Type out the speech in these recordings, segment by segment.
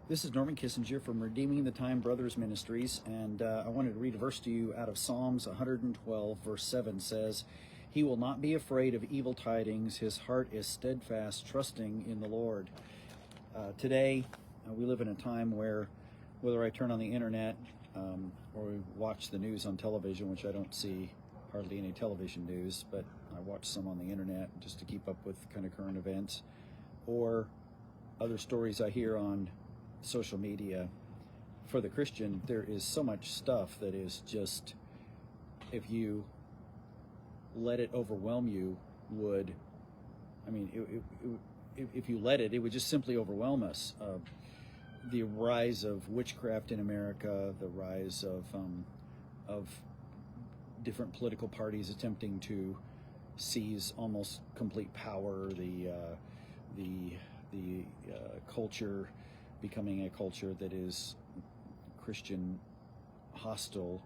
This is Norman Kissinger from Redeeming the Time Brothers Ministries, and I wanted to read a verse to you out of Psalms 112, verse 7 says, "He will not be afraid of evil tidings. His heart is steadfast, trusting in the Lord." Today, we live in a time where, whether I turn on the internet or watch the news on television, which I don't see hardly any television news, but I watch some on the internet just to keep up with kind of current events, or other stories I hear on social media. For the Christian, there is so much stuff that is just, if you let it overwhelm you, if you let it, it would just simply overwhelm us. The rise of witchcraft in America, the rise of different political parties attempting to seize almost complete power, the culture becoming a culture that is Christian hostile,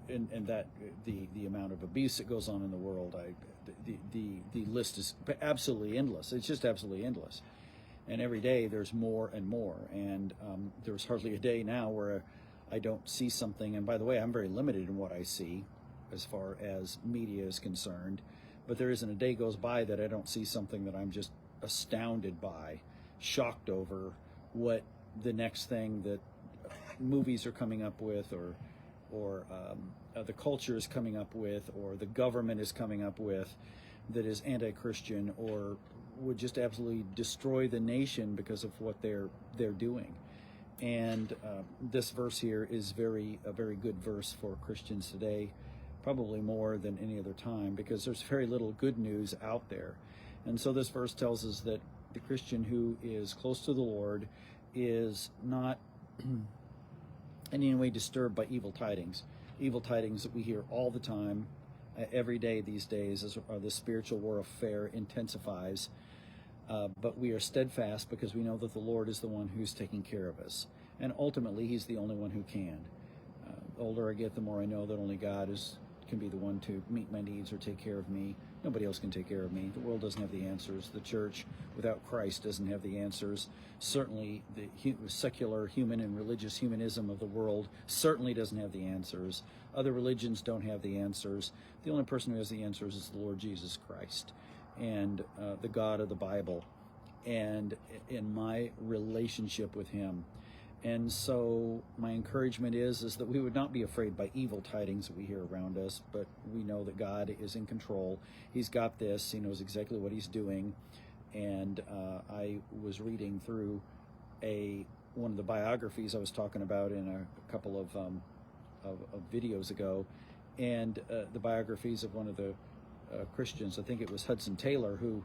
and that the amount of abuse that goes on in the world, the list is absolutely endless. It's just absolutely endless, and every day there's more and more. And there's hardly a day now where I don't see something. And by the way, I'm very limited in what I see as far as media is concerned, but there isn't a day goes by that I don't see something that I'm just astounded by, shocked over what the next thing that movies are coming up with, or the culture is coming up with, or the government is coming up with, that is anti-Christian or would just absolutely destroy the nation because of what they're doing. And this verse here is a very good verse for Christians today, probably more than any other time, because there's very little good news out there. And so this verse tells us that the Christian who is close to the Lord is not in any way disturbed by evil tidings. Evil tidings that we hear all the time, every day these days, as the spiritual warfare intensifies. But we are steadfast because we know that the Lord is the one who's taking care of us. And ultimately, He's the only one who can. The older I get, the more I know that only God can be the one to meet my needs or take care of me. Nobody else can take care of me. The world doesn't have the answers. The church without Christ doesn't have the answers. Certainly the secular human and religious humanism of the world certainly doesn't have the answers. Other religions don't have the answers. The only person who has the answers is the Lord Jesus Christ, and the God of the Bible, and in my relationship with Him. And so my encouragement is that we would not be afraid by evil tidings that we hear around us, but we know that God is in control. He's got this. He knows exactly what He's doing. And I was reading through one of the biographies I was talking about in a couple of videos ago, and the biographies of one of the Christians. I think it was Hudson Taylor, who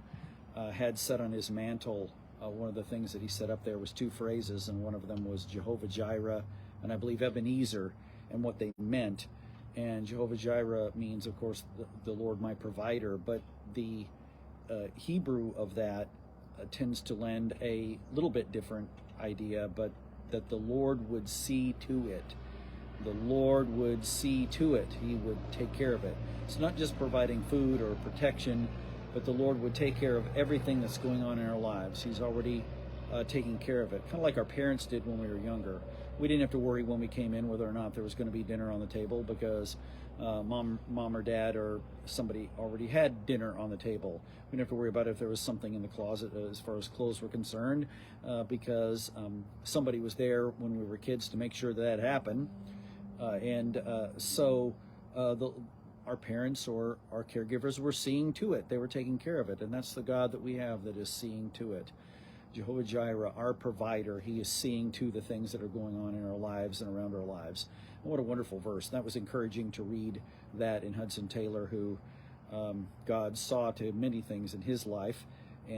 had set on his mantle. One of the things that he set up there was two phrases, and one of them was Jehovah Jireh, and I believe Ebenezer, and what they meant. And Jehovah Jireh means, of course, the Lord my provider, but the Hebrew of that tends to lend a little bit different idea, but that the Lord would see to it. The Lord would see to it. He would take care of it. It's not just providing food or protection, but the Lord would take care of everything that's going on in our lives. He's already taking care of it, kind of like our parents did when we were younger. We didn't have to worry when we came in whether or not there was going to be dinner on the table, because mom or dad or somebody already had dinner on the table. We didn't have to worry about if there was something in the closet as far as clothes were concerned, because somebody was there when we were kids to make sure that happened. So our parents or our caregivers were seeing to it. They were taking care of it. And that's the God that we have that is seeing to it. Jehovah Jireh, our provider, He is seeing to the things that are going on in our lives and around our lives. And what a wonderful verse. That was encouraging to read that in Hudson Taylor, who God saw to many things in his life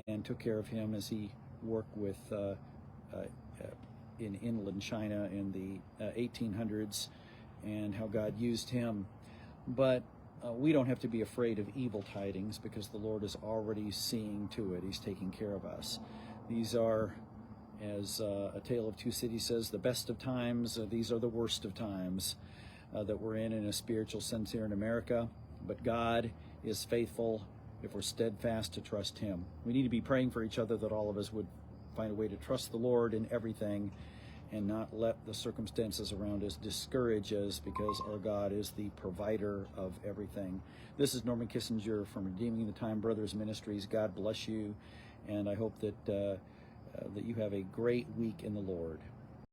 and took care of him as he worked with in inland China in the 1800s, and how God used him. But we don't have to be afraid of evil tidings, because the Lord is already seeing to it. He's taking care of us. These are, as A Tale of Two Cities says, the best of times. These are the worst of times that we're in a spiritual sense here in America. But God is faithful if we're steadfast to trust Him. We need to be praying for each other that all of us would find a way to trust the Lord in everything and not let the circumstances around us discourage us, because our God is the provider of everything. This is Norman Kissinger from Redeeming the Time Brothers Ministries. God bless you, and I hope that, that you have a great week in the Lord.